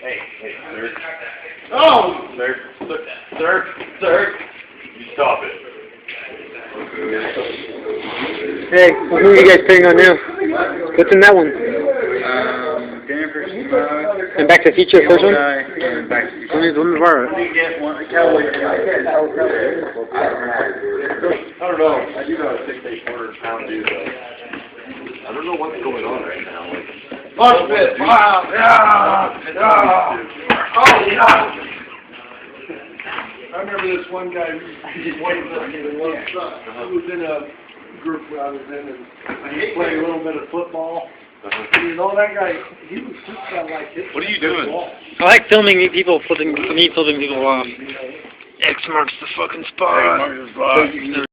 Hey, sir. Oh! Sir. You stop it. Hey, who are you guys putting on now? What's in that one? Denver, And Back to the Future, first one? and Back to the Future. When is borrow it? I don't know. I do know a 6'8" dude, though. I don't know what's going on right now. Watch this! Wow! Oh, yeah! I remember this one guy, he was in a group where I was in, and he was playing a little bit of football. And you know, that guy, he was just kind of like hitting. What are you doing? I like filming people flipping people off. X marks the fucking spot.